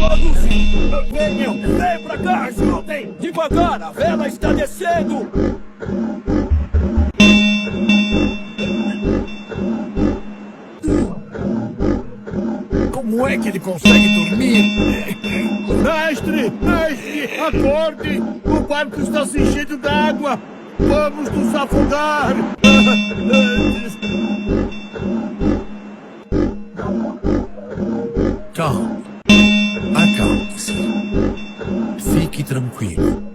Todos venham! Vem pra cá, ajudem! Devagar, a vela está descendo! Como é que ele consegue dormir? Mestre! Mestre! Acorde! O barco está se enchendo d'água! Vamos nos afogar! Calma. Acalme-se. Fique tranquilo.